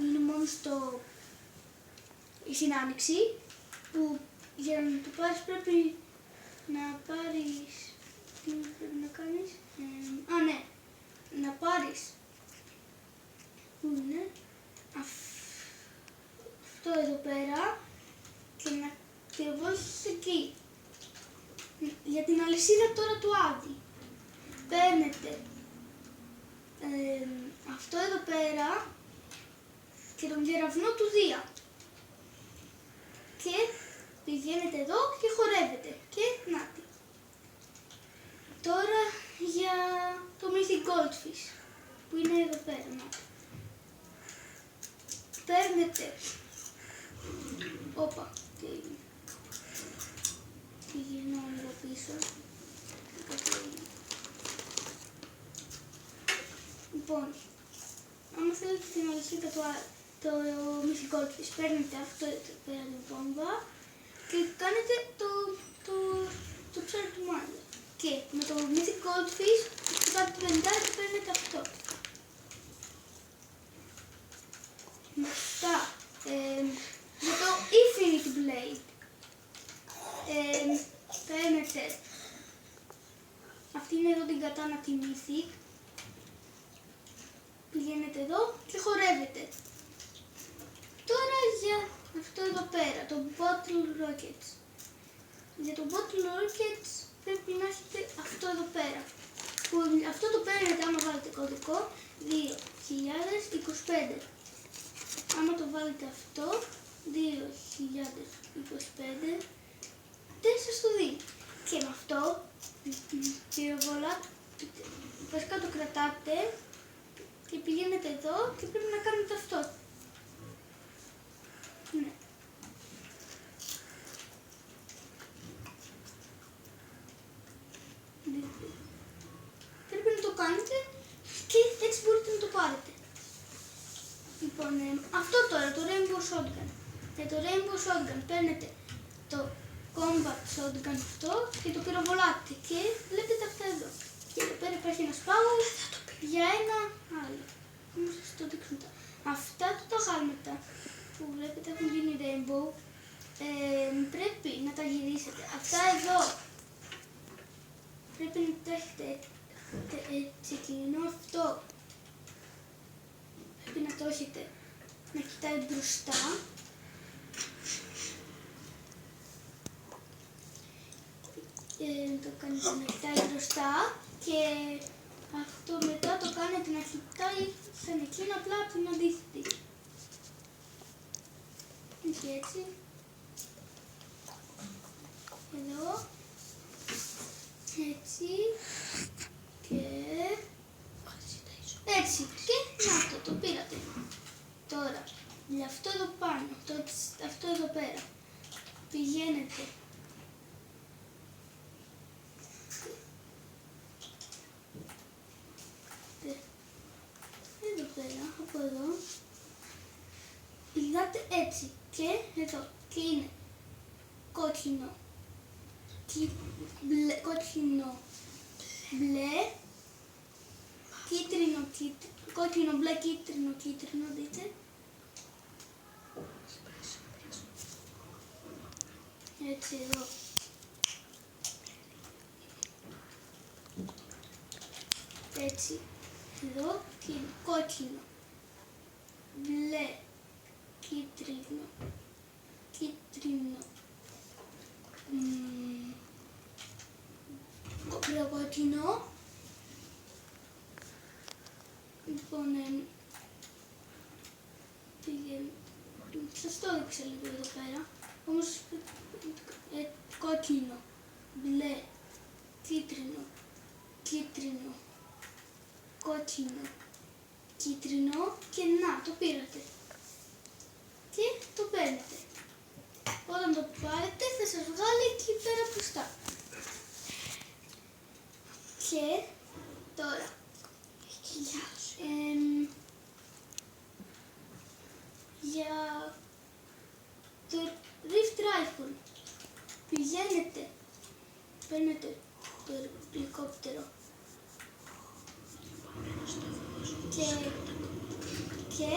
είναι μόνο στην Άνοιξη, που για να το πάρεις πρέπει να πάρεις, τι πρέπει να κάνεις, ναι, να πάρεις, πού είναι, αυτό εδώ πέρα και να πυροβολήσεις εκεί. Για την αλυσίδα τώρα του Άδη, παίρνετε αυτό εδώ πέρα και τον κεραυνό του Δία και πηγαίνετε εδώ και χορεύετε και νάτι. Τώρα για το Mythic Goldfish που είναι εδώ πέρα, νάτι. Παίρνετε, όπα, τι γυρνάω λίγο πίσω. Λοιπόν, άμα θέλετε την αλυσίδα το Mythic Goldfish, παίρνετε αυτό εδώ πέρα την βόμβα και κάνετε το ψάρι του μάλλον. Και με το Mythic Goldfish το κάνετε 50 και παίρνετε αυτό. Μετά, για το Infinite Blade, παίρνετε αυτή είναι εδώ την κατάνα τη Mythic, πηγαίνετε εδώ και χορεύετε. Τώρα για αυτό εδώ πέρα, το Bottle Rockets. Για το Bottle Rockets πρέπει να έχετε αυτό εδώ πέρα. Που αυτό το παίρνετε άμα βάλετε κωδικό 2025. Άμα το βάλετε αυτό, 2025, 4 στο δίνει. Και με αυτό, βασικά το κρατάτε και πηγαίνετε εδώ και πρέπει να κάνετε αυτό. Ναι. Πρέπει να το κάνετε και έτσι μπορείτε να το πάρετε. Λοιπόν, αυτό τώρα, το Rainbow Shotgun. Για το Rainbow Shotgun παίρνετε το Combat Shotgun αυτό και το πυροβολάτε και βλέπετε αυτά εδώ. Και εδώ πέρα υπάρχει ένας πάγος για ένα άλλο. Όμως θα σας το δείξω μετά. Αυτά τα γάλματα που βλέπετε έχουν γίνει Rainbow, πρέπει να τα γυρίσετε. Αυτά εδώ πρέπει να τα έχετε έτσι εκείνο, αυτό πρέπει να το έχετε να κοιτάει μπροστά. Το κάνετε να κοιτάει μπροστά και αυτό μετά το κάνετε να κοιτάει σαν εκείνο απλά από την αντίθετη. Και έτσι. Εδώ. Έτσι. Και έτσι. Και να το πήρατε. Τώρα, για αυτό εδώ πάνω, αυτό εδώ πέρα, πηγαίνετε εδώ πέρα, από εδώ, πηγάτε έτσι και εδώ και είναι κόκκινο, κόκκινο, μπλε, κίτρινο, κόκκινο, μπλε, κίτρινο, κίτρινο, δείτε. Έτσι εδώ. Έτσι εδώ και είναι κόκκινο, μπλε, κίτρινο, κίτρινο, κόκκινο. Λοιπόν, σας το έδειξα λίγο εδώ πέρα, όμως κόκκινο, μπλε, κίτρινο, κίτρινο, κόκκινο, κίτρινο και να, το πήρατε και το παίρνετε. Όταν το πάρετε θα σας βγάλει εκεί πέρα μπροστά. Και τώρα για το Rift Rifle πηγαίνετε, παίρνετε το ελικόπτερο και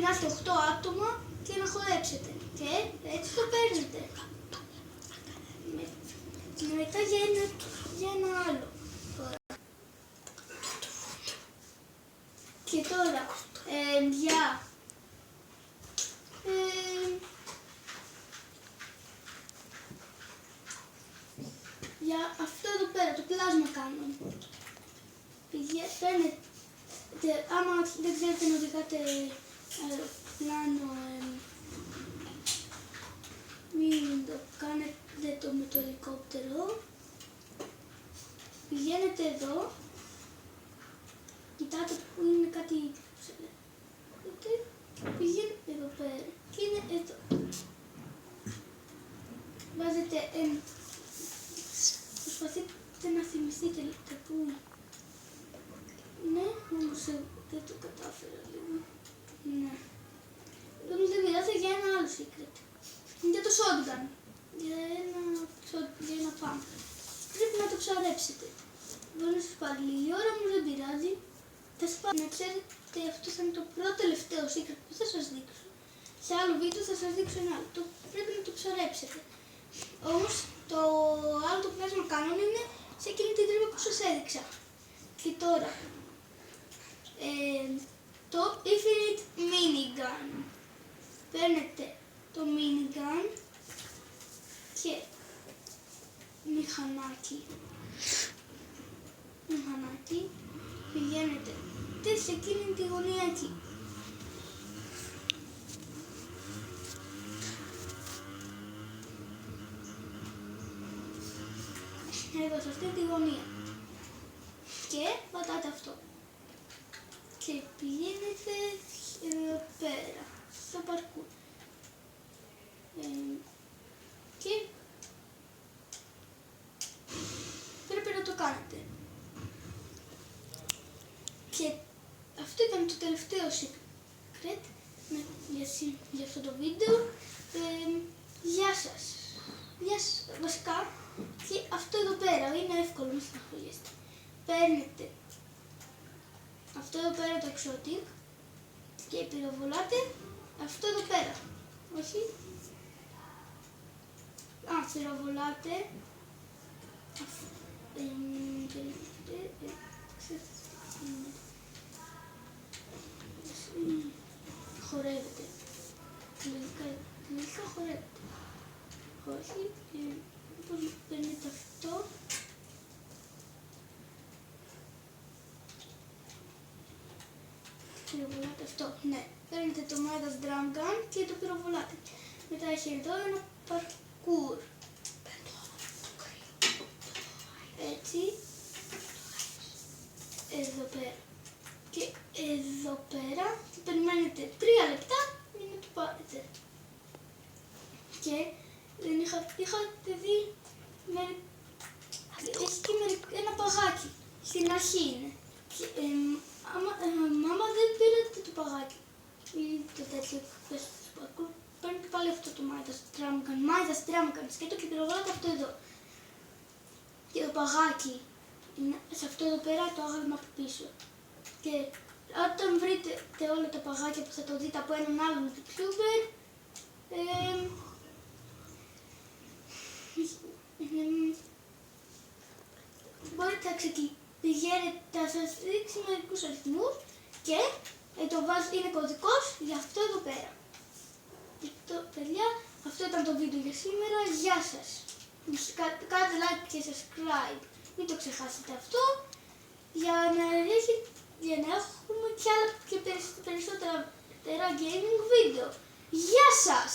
να είστε 8 άτομα και να χορέψετε. Και έτσι το παίρνετε. Και μετά για ένα άλλο. Και τώρα για αυτό εδώ πέρα, το plasma cannon. Παίρνετε, άμα δεν ξέρετε να οδηγάτε αεροπλάνο, μην το κάνετε με το ελικόπτερο. Πηγαίνετε εδώ, κοιτάτε που είναι κάτι, πηγαίνετε εδώ πέρα και είναι εδώ. Βάζετε, προσπαθείτε να θυμηθείτε πού είναι. Ναι, όμως δεν το κατάφερα λίγο. Ναι. Όμως δεν πειράζει, για ένα άλλο secret. Για το shotgun. Για ένα pump. Πρέπει να το ψαρέψετε. Μπορεί να σας πάρει λίγη ώρα, όμως δεν πειράζει. Θα σας πάρει. Να ξέρετε, αυτό θα είναι το πρώτο τελευταίο secret που θα σας δείξω. Σε άλλο βίντεο θα σας δείξω ένα άλλο. Πρέπει να το ψαρέψετε. Όμως το άλλο το plasma cannon είναι σε εκείνη την τρύπα που σας έδειξα. Και τώρα, το Infinite Minigun. Παίρνετε το minigun και μηχανάκι, πηγαίνετε σε εκείνη τη γωνία εκεί. Εδώ σε αυτή τη γωνία. Και πατάτε αυτό. Και πηγαίνετε εδώ πέρα, στο παρκούρ. Και πρέπει να το κάνετε. Και αυτό ήταν το τελευταίο secret για αυτό το βίντεο. Γεια σας. Βασικά, και αυτό εδώ πέρα είναι εύκολο, μην στεναχωριέστε. Παίρνετε αυτό εδώ πέρα το exotic και πυροβολάτε αυτό εδώ πέρα. Όχι. Πυροβολάτε. Χορεύετε. Τελικά χορεύετε. Όχι. Πώς παίρνετε αυτό. Πυροβολάτε αυτό. Ναι. Παίρνετε το Midas Drum Gun και το πυροβολάτε. Μετά έχει εδώ ένα παρκούρ. Έτσι. Εδώ πέρα. Και εδώ πέρα περιμένετε 3 λεπτά για να το πάρετε. Και δεν είχατε δει έχει και ένα παγάκι. Στην αρχή είναι. Και, άμα δεν πήρατε το παγάκι ή το τέτοιο παρκούρ, παίρνετε πάλι αυτό το Midas Drum Gun σκέτο και πυροβολάτε αυτό εδώ. Και το παγάκι είναι σε αυτό εδώ πέρα το άγαλμα από πίσω. Και όταν βρείτε όλα τα παγάκια που θα το δείτε από έναν άλλον YouTuber, μπορείτε να πηγαίνετε, θα σας δείξει μερικούς αριθμούς και είναι κωδικός για αυτό εδώ πέρα. Παιδιά, αυτό ήταν το βίντεο για σήμερα. Γεια σας. Κάντε like και subscribe. Μην το ξεχάσετε αυτό για να έχουμε και άλλα και περισσότερα gaming βίντεο. Γεια σας!